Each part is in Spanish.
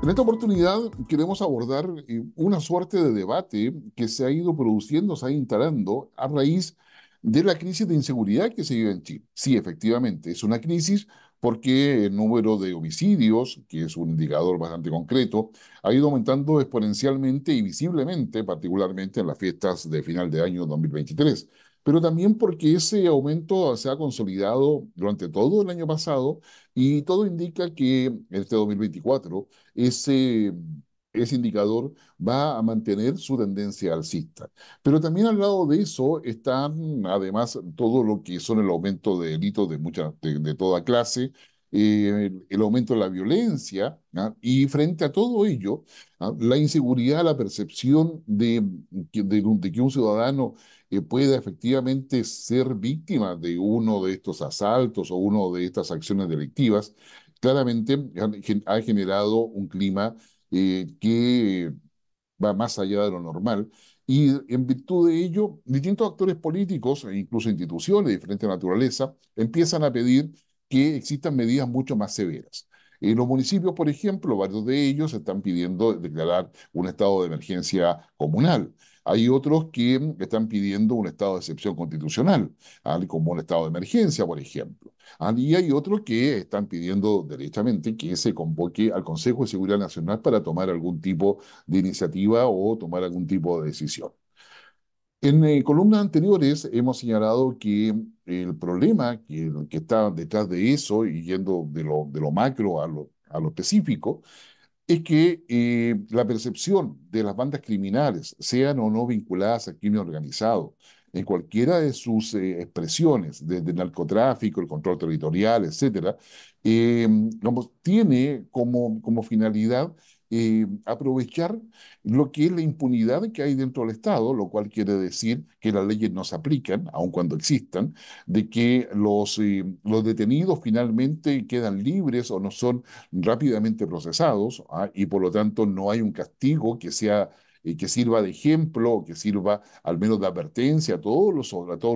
En esta oportunidad queremos abordar una suerte de debate que se ha ido produciendo, se ha ido instalando a raíz de la crisis de inseguridad que se vive en Chile. Sí, efectivamente, es una crisis porque el número de homicidios, que es un indicador bastante concreto, ha ido aumentando exponencialmente y visiblemente, particularmente en las fiestas de final de año 2023. Pero también porque ese aumento se ha consolidado durante todo el año pasado y todo indica que este 2024 ese, ese indicador va a mantener su tendencia alcista. Pero también al lado de eso están además todo lo que son el aumento de delitos de toda clase, el aumento de la violencia, ¿ah? Y frente a todo ello, ¿ah? La inseguridad, la percepción de que un ciudadano pueda efectivamente ser víctima de uno de estos asaltos o uno de estas acciones delictivas, claramente ha generado un clima que va más allá de lo normal. Y en virtud de ello, distintos actores políticos e incluso instituciones de diferente naturaleza empiezan a pedir que existan medidas mucho más severas. En los municipios, por ejemplo, varios de ellos están pidiendo declarar un estado de emergencia comunal. Hay otros que están pidiendo un estado de excepción constitucional, como un estado de emergencia, por ejemplo. Y hay otros que están pidiendo derechamente que se convoque al Consejo de Seguridad Nacional para tomar algún tipo de iniciativa o tomar algún tipo de decisión. En columnas anteriores hemos señalado que el problema que está detrás de eso, y yendo de lo macro a lo específico, es que la percepción de las bandas criminales, sean o no vinculadas al crimen organizado, en cualquiera de sus expresiones, desde el narcotráfico, el control territorial, etcétera, digamos, tiene como finalidad aprovechar lo que es la impunidad que hay dentro del Estado, lo cual quiere decir que las leyes no se aplican, aun cuando existan, de que los detenidos finalmente quedan libres o no son rápidamente procesados, y por lo tanto no hay un castigo que sea que sirva de ejemplo, o que sirva al menos de advertencia a todos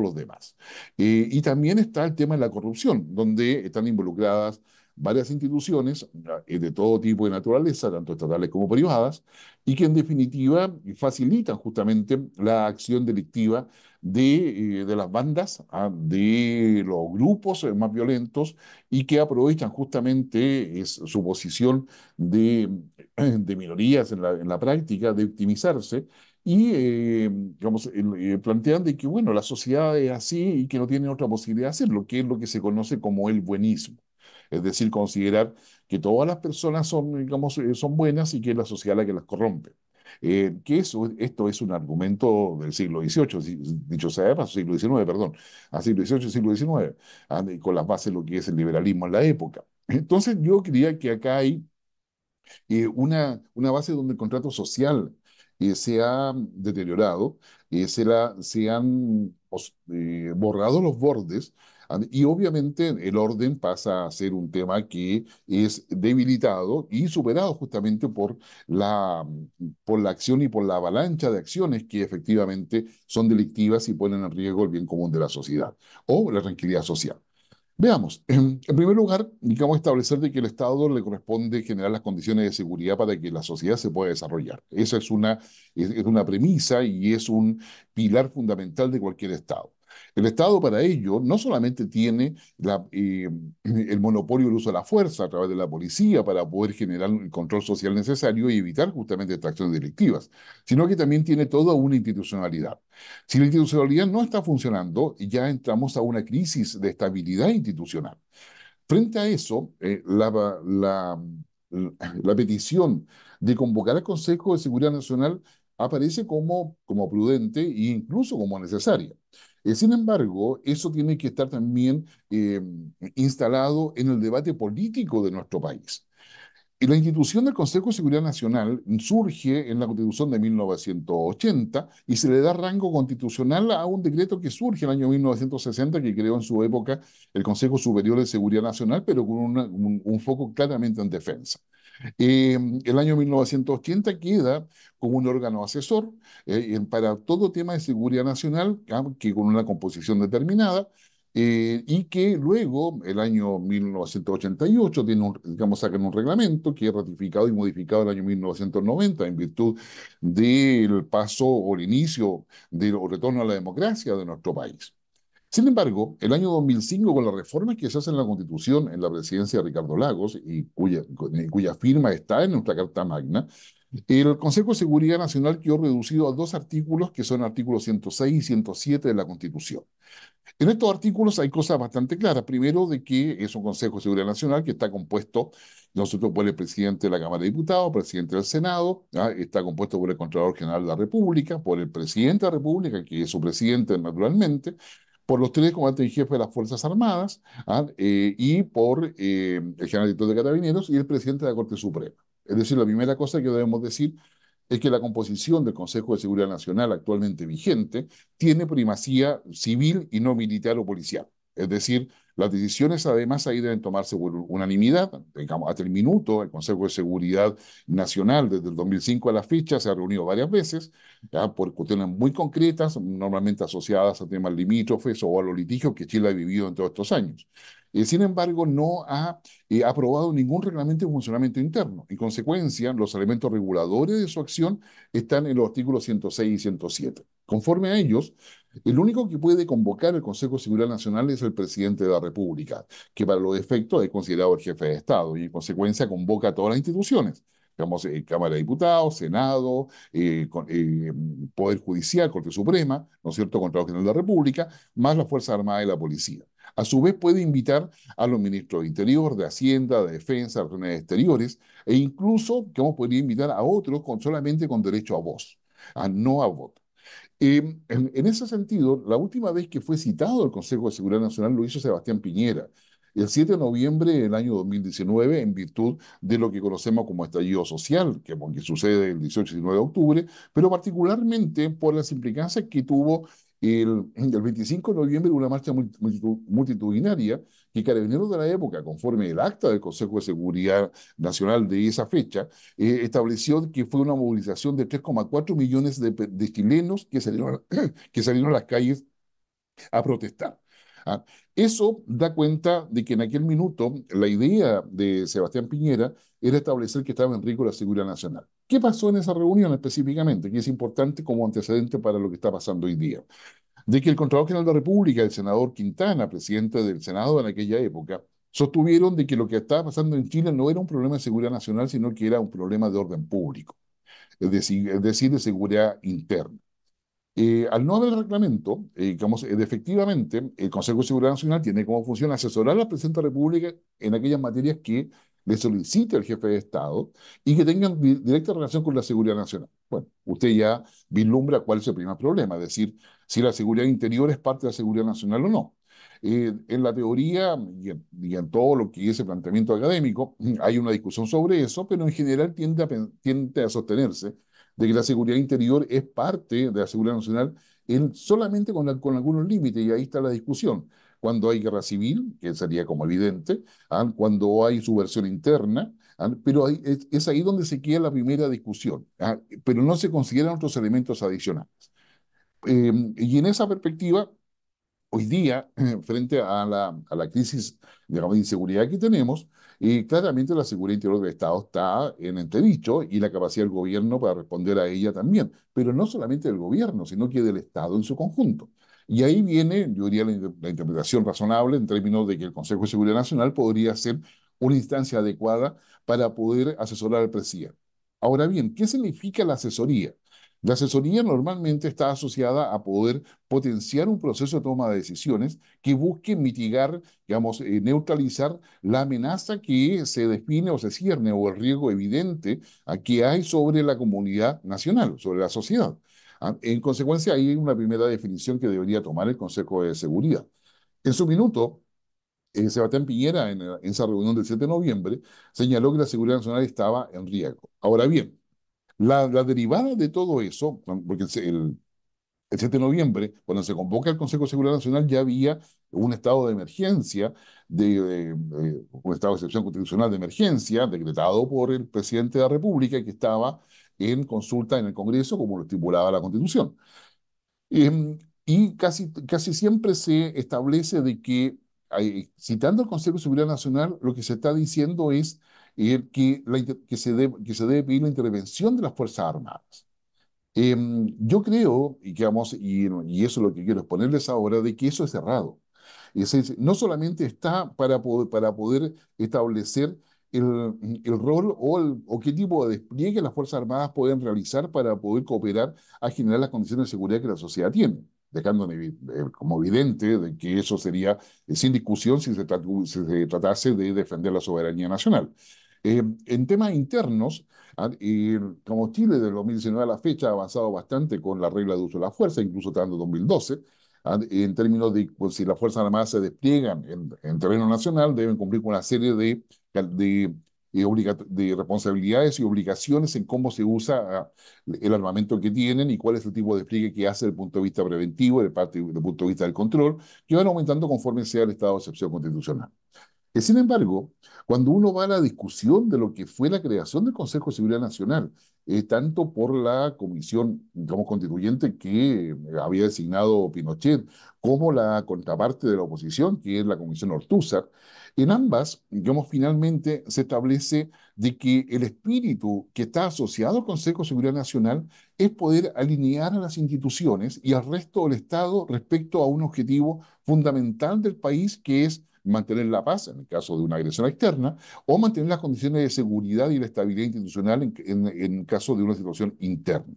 los demás. Y también está el tema de la corrupción, donde están involucradas varias instituciones de todo tipo de naturaleza, tanto estatales como privadas, y que en definitiva facilitan justamente la acción delictiva de las bandas, de los grupos más violentos y que aprovechan justamente su posición de, de minorías en la práctica, de victimizarse. Y digamos, plantean de que, bueno, la sociedad es así y que no tiene otra posibilidad de hacerlo, que es lo que se conoce como el buenismo. Es decir, considerar que todas las personas son, digamos, son buenas y que es la sociedad la que las corrompe. Esto es un argumento del siglo XVIII, dicho sea de paso, siglo XIX, perdón, siglo XVIII, siglo XIX, con las bases de lo que es el liberalismo en la época. Entonces yo creía que acá hay una base donde el contrato social se ha deteriorado, se han borrado los bordes, y obviamente el orden pasa a ser un tema que es debilitado y superado justamente por la acción y por la avalancha de acciones que efectivamente son delictivas y ponen en riesgo el bien común de la sociedad o la tranquilidad social. Veamos, en primer lugar, digamos establecer de que el Estado le corresponde generar las condiciones de seguridad para que la sociedad se pueda desarrollar. Esa es una premisa y es un pilar fundamental de cualquier Estado. El Estado para ello no solamente tiene el monopolio del uso de la fuerza a través de la policía para poder generar el control social necesario y evitar justamente estas acciones delictivas, sino que también tiene toda una institucionalidad. Si la institucionalidad no está funcionando, ya entramos a una crisis de estabilidad institucional. Frente a eso, la petición de convocar al Consejo de Seguridad Nacional aparece como prudente e incluso como necesaria. Sin embargo, eso tiene que estar también instalado en el debate político de nuestro país. Y la institución del Consejo de Seguridad Nacional surge en la Constitución de 1980 y se le da rango constitucional a un decreto que surge en el año 1960 que creó en su época el Consejo Superior de Seguridad Nacional, pero con un foco claramente en defensa. El año 1980 queda como un órgano asesor para todo tema de seguridad nacional, que con una composición determinada, y que luego, el año 1988, digamos, sacan un reglamento que es ratificado y modificado el año 1990 en virtud del paso o el inicio del retorno a la democracia de nuestro país. Sin embargo, el año 2005, con la reforma que se hace en la Constitución en la presidencia de Ricardo Lagos y cuya firma está en nuestra Carta Magna, el Consejo de Seguridad Nacional quedó reducido a dos artículos que son artículos 106 y 107 de la Constitución. En estos artículos hay cosas bastante claras. Primero, de que es un Consejo de Seguridad Nacional que está compuesto, nosotros, por el presidente de la Cámara de Diputados, presidente del Senado, ¿ah? Está compuesto por el Contralor General de la República, por el presidente de la República, que es su presidente naturalmente, por los tres comandantes en jefe de las Fuerzas Armadas, ¿ah? Y por el general director de Carabineros y el presidente de la Corte Suprema. Es decir, la primera cosa que debemos decir es que la composición del Consejo de Seguridad Nacional actualmente vigente tiene primacía civil y no militar o policial. Es decir, las decisiones además ahí deben tomarse por unanimidad. Digamos, hasta el minuto, el Consejo de Seguridad Nacional desde el 2005 a la fecha se ha reunido varias veces, ¿ya? Por cuestiones muy concretas, normalmente asociadas a temas limítrofes o a los litigios que Chile ha vivido en todos estos años. Sin embargo, no ha aprobado ningún reglamento de funcionamiento interno. En consecuencia, los elementos reguladores de su acción están en los artículos 106 y 107. Conforme a ellos, el único que puede convocar el Consejo de Seguridad Nacional es el presidente de la República, que para los efectos es considerado el jefe de Estado y en consecuencia convoca a todas las instituciones. Digamos, Cámara de Diputados, Senado, Poder Judicial, Corte Suprema, ¿no es cierto?, Contralor General de la República, más las Fuerzas Armadas y la Policía. A su vez puede invitar a los ministros de Interior, de Hacienda, de Defensa, de Relaciones Exteriores, e incluso, que podría invitar a otros solamente con derecho a voz, a no a voto. En ese sentido, la última vez que fue citado el Consejo de Seguridad Nacional lo hizo Sebastián Piñera, el 7 de noviembre del año 2019, en virtud de lo que conocemos como estallido social, que sucede el 18 y 19 de octubre, pero particularmente por las implicancias que tuvo el 25 de noviembre, una marcha multitudinaria que Carabineros de la época, conforme el acta del Consejo de Seguridad Nacional de esa fecha, estableció que fue una movilización de 3,4 millones de chilenos que salieron a las calles a protestar. ¿Ah? Eso da cuenta de que en aquel minuto la idea de Sebastián Piñera era establecer que estaba en riesgo la seguridad nacional. ¿Qué pasó en esa reunión específicamente? Que es importante como antecedente para lo que está pasando hoy día. De que el Contralor General de la República, el senador Quintana, presidente del Senado en aquella época, sostuvieron de que lo que estaba pasando en Chile no era un problema de seguridad nacional, sino que era un problema de orden público, es decir, de seguridad interna. Al no haber reglamento, digamos, efectivamente, el Consejo de Seguridad Nacional tiene como función asesorar a la Presidenta de la República en aquellas materias que le solicite el jefe de Estado y que tengan directa relación con la seguridad nacional. Bueno, usted ya vislumbra cuál es el primer problema, es decir, si la seguridad interior es parte de la seguridad nacional o no. En la teoría y en todo lo que es ese planteamiento académico, hay una discusión sobre eso, pero en general tiende a sostenerse de que la seguridad interior es parte de la seguridad nacional solamente con algunos límites, y ahí está la discusión. Cuando hay guerra civil, que sería como evidente, cuando hay subversión interna, pero es ahí donde se queda la primera discusión, pero no se consideran otros elementos adicionales. Y en esa perspectiva, hoy día, frente a la crisis, digamos, de inseguridad que tenemos, claramente la seguridad interior del Estado está en entredicho y la capacidad del gobierno para responder a ella también, pero no solamente del gobierno, sino que del Estado en su conjunto. Y ahí viene, yo diría, la interpretación razonable en términos de que el Consejo de Seguridad Nacional podría ser una instancia adecuada para poder asesorar al presidente. Ahora bien, ¿qué significa la asesoría? La asesoría normalmente está asociada a poder potenciar un proceso de toma de decisiones que busque mitigar, digamos, neutralizar la amenaza que se define o se cierne o el riesgo evidente que hay sobre la comunidad nacional, sobre la sociedad. En consecuencia, ahí hay una primera definición que debería tomar el Consejo de Seguridad. En su minuto, Sebastián Piñera, en esa reunión del 7 de noviembre, señaló que la seguridad nacional estaba en riesgo. Ahora bien, la derivada de todo eso, porque el 7 de noviembre, cuando se convoca el Consejo de Seguridad Nacional, ya había un estado de emergencia, un estado de excepción constitucional de emergencia, decretado por el presidente de la República, que estaba en consulta en el Congreso, como lo estipulaba la Constitución. Y casi siempre se establece de que, citando al Consejo de Seguridad Nacional, lo que se está diciendo es que se debe pedir la intervención de las Fuerzas Armadas. Yo creo, y eso es lo que quiero exponerles ahora, de que eso es errado. No solamente está para poder establecer el rol o qué tipo de despliegue las Fuerzas Armadas pueden realizar para poder cooperar a generar las condiciones de seguridad que la sociedad tiene, dejando como evidente de que eso sería sin discusión si se tratase de defender la soberanía nacional. En temas internos, como Chile de 2019 a la fecha ha avanzado bastante con la regla de uso de la fuerza, incluso estando en 2012, en términos de pues, si las Fuerzas Armadas se despliegan en terreno nacional, deben cumplir con una serie de responsabilidades y obligaciones en cómo se usa el armamento que tienen y cuál es el tipo de despliegue que hace desde el punto de vista preventivo, desde el punto de vista del control, que van aumentando conforme sea el estado de excepción constitucional. Sin embargo, cuando uno va a la discusión de lo que fue la creación del Consejo de Seguridad Nacional, tanto por la comisión, digamos, constituyente que había designado Pinochet, como la contraparte de la oposición, que es la Comisión Ortúzar, en ambas, digamos, finalmente se establece de que el espíritu que está asociado al Consejo de Seguridad Nacional es poder alinear a las instituciones y al resto del Estado respecto a un objetivo fundamental del país, que es mantener la paz en el caso de una agresión externa, o mantener las condiciones de seguridad y la estabilidad institucional en caso de una situación interna.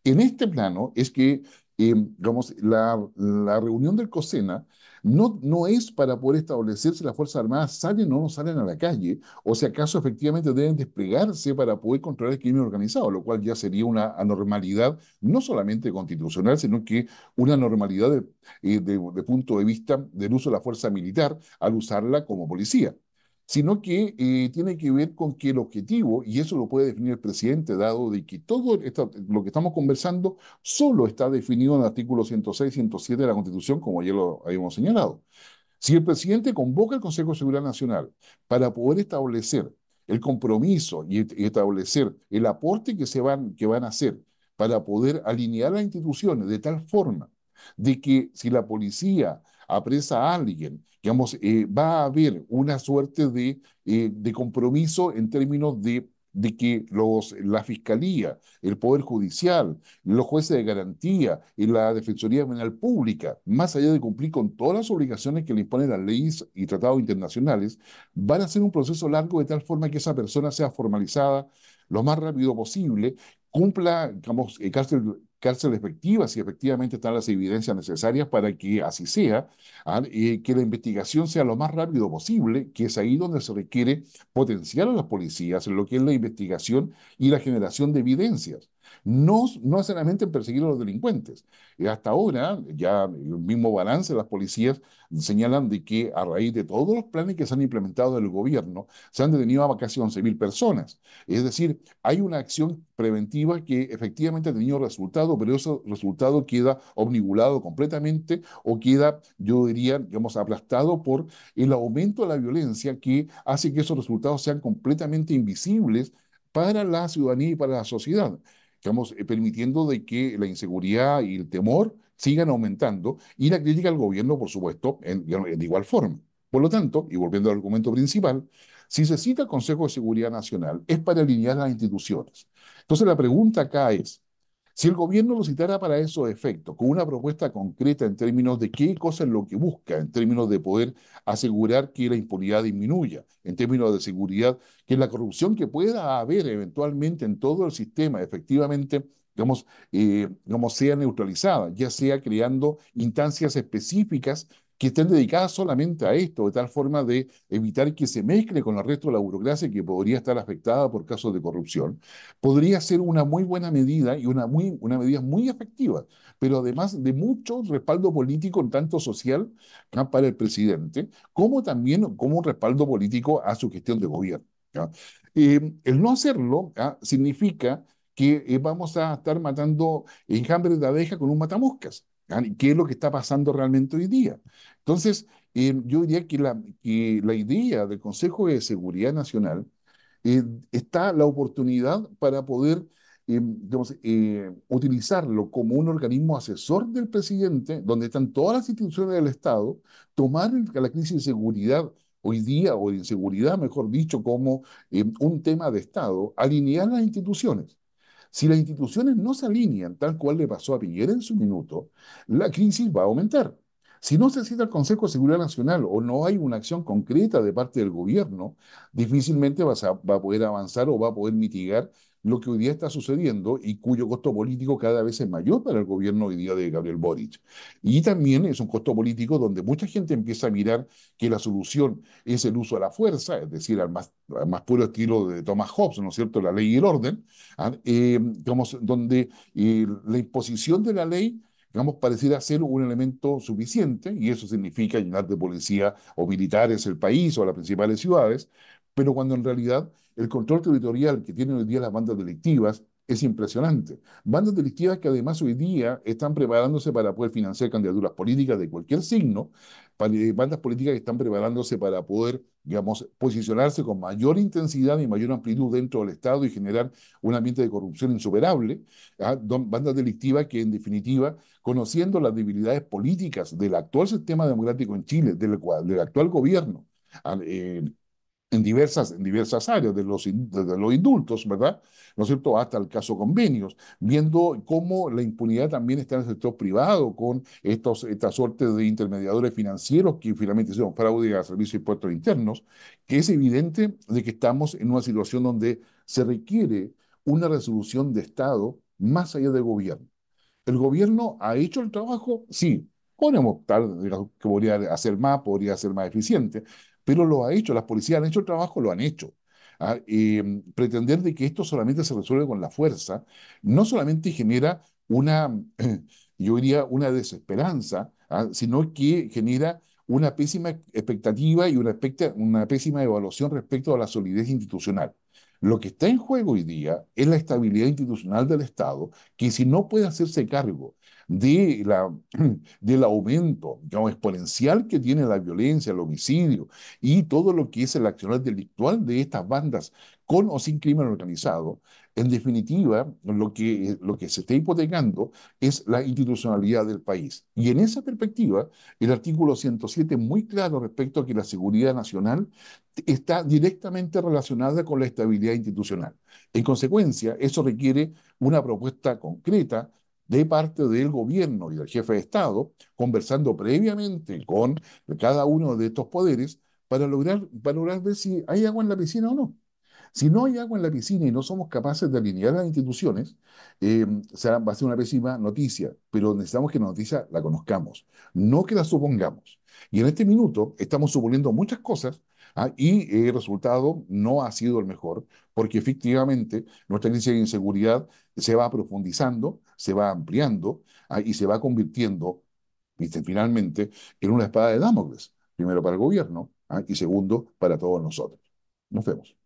En este plano es que, digamos, la reunión del COSENA no es para poder establecer si las Fuerzas Armadas salen o no salen a la calle, o si acaso efectivamente deben desplegarse para poder controlar el crimen organizado, lo cual ya sería una anormalidad no solamente constitucional, sino que una anormalidad de punto de vista del uso de la fuerza militar al usarla como policía, sino que tiene que ver con que el objetivo, y eso lo puede definir el presidente, dado de que lo que estamos conversando solo está definido en el artículo 106 y 107 de la Constitución, como ya lo habíamos señalado. Si el presidente convoca al Consejo de Seguridad Nacional para poder establecer el compromiso y establecer el aporte que van a hacer para poder alinear las instituciones de tal forma de que si la policía apresa a alguien, digamos, va a haber una suerte de compromiso en términos de que la Fiscalía, el Poder Judicial, los jueces de garantía y la Defensoría Penal Pública, más allá de cumplir con todas las obligaciones que le imponen las leyes y tratados internacionales, van a hacer un proceso largo de tal forma que esa persona sea formalizada lo más rápido posible, cumpla, digamos, cárcel efectiva si efectivamente están las evidencias necesarias para que así sea, que la investigación sea lo más rápido posible, que es ahí donde se requiere potenciar a las policías en lo que es la investigación y la generación de evidencias. No solamente perseguir a los delincuentes. Hasta ahora, ya el mismo balance de las policías señalan de que a raíz de todos los planes que se han implementado del gobierno, se han detenido a casi 11.000 personas. Es decir, hay una acción preventiva que efectivamente ha tenido resultado, pero ese resultado queda omnibulado completamente o queda, yo diría, digamos, aplastado por el aumento de la violencia que hace que esos resultados sean completamente invisibles para la ciudadanía y para la sociedad. Estamos permitiendo de que la inseguridad y el temor sigan aumentando y la crítica al gobierno, por supuesto, de igual forma. Por lo tanto, y volviendo al argumento principal, si se cita el Consejo de Seguridad Nacional es para alinear las instituciones. Entonces la pregunta acá es, si el gobierno lo citara para esos efectos, con una propuesta concreta en términos de qué cosa es lo que busca, en términos de poder asegurar que la impunidad disminuya, en términos de seguridad, que la corrupción que pueda haber eventualmente en todo el sistema efectivamente, digamos, sea neutralizada, ya sea creando instancias específicas que estén dedicadas solamente a esto, de tal forma de evitar que se mezcle con el resto de la burocracia que podría estar afectada por casos de corrupción, podría ser una muy buena medida y una medida muy efectiva, pero además de mucho respaldo político, tanto social, para el presidente, como también como un respaldo político a su gestión de gobierno. ¿Ya? El no hacerlo, significa que vamos a estar matando enjambres de abeja con un matamoscas. ¿Ya? ¿Qué es lo que está pasando realmente hoy día? Entonces, yo diría que la idea del Consejo de Seguridad Nacional, está la oportunidad para poder utilizarlo como un organismo asesor del presidente, donde están todas las instituciones del Estado, tomar la crisis de seguridad hoy día, o de inseguridad, mejor dicho, como un tema de Estado, alinear las instituciones. Si las instituciones no se alinean, tal cual le pasó a Piñera en su minuto, la crisis va a aumentar. Si no se cita el Consejo de Seguridad Nacional o no hay una acción concreta de parte del gobierno, difícilmente va a poder avanzar o va a poder mitigar lo que hoy día está sucediendo y cuyo costo político cada vez es mayor para el gobierno hoy día de Gabriel Boric. Y también es un costo político donde mucha gente empieza a mirar que la solución es el uso de la fuerza, es decir, al más puro estilo de Thomas Hobbes, ¿no es cierto?, la ley y el orden, digamos, donde la imposición de la ley, digamos, pareciera ser un elemento suficiente, y eso significa llenar de policía o militares el país o las principales ciudades, pero cuando en realidad el control territorial que tienen hoy día las bandas delictivas es impresionante. Bandas delictivas que además hoy día están preparándose para poder financiar candidaturas políticas de cualquier signo, bandas políticas que están preparándose para poder, digamos, posicionarse con mayor intensidad y mayor amplitud dentro del Estado y generar un ambiente de corrupción insuperable, bandas delictivas que en definitiva, conociendo las debilidades políticas del actual sistema democrático en Chile, del actual gobierno, ¿ah? En diversas áreas, de los indultos, ¿verdad? ¿No es cierto? Hasta el caso convenios, viendo cómo la impunidad también está en el sector privado, con esta suerte de intermediadores financieros que finalmente hicieron fraude a servicios de impuestos internos, que es evidente de que estamos en una situación donde se requiere una resolución de Estado más allá del gobierno. ¿El gobierno ha hecho el trabajo? Sí. Podemos estar, digamos, que podría ser más eficiente, pero lo ha hecho. Las policías han hecho el trabajo, lo han hecho. Pretender de que esto solamente se resuelve con la fuerza, no solamente genera una, yo diría, una desesperanza, sino que genera una pésima expectativa y una pésima evaluación respecto a la solidez institucional. Lo que está en juego hoy día es la estabilidad institucional del Estado, que si no puede hacerse cargo de del aumento, digamos, exponencial que tiene la violencia, el homicidio y todo lo que es el accionar delictual de estas bandas con o sin crimen organizado, en definitiva, lo que se está hipotecando es la institucionalidad del país. Y en esa perspectiva, el artículo 107 es muy claro respecto a que la seguridad nacional está directamente relacionada con la estabilidad institucional. En consecuencia, eso requiere una propuesta concreta de parte del gobierno y del jefe de Estado, conversando previamente con cada uno de estos poderes para lograr ver si hay agua en la piscina o no. Si no hay agua en la piscina y no somos capaces de alinear las instituciones, va a ser una pésima noticia, pero necesitamos que la noticia la conozcamos, no que la supongamos. Y en este minuto estamos suponiendo muchas cosas, y el resultado no ha sido el mejor, porque efectivamente nuestra crisis de inseguridad se va profundizando, se va ampliando, y se va convirtiendo, ¿viste? Finalmente, en una espada de Damocles, primero para el gobierno, y segundo para todos nosotros. Nos vemos.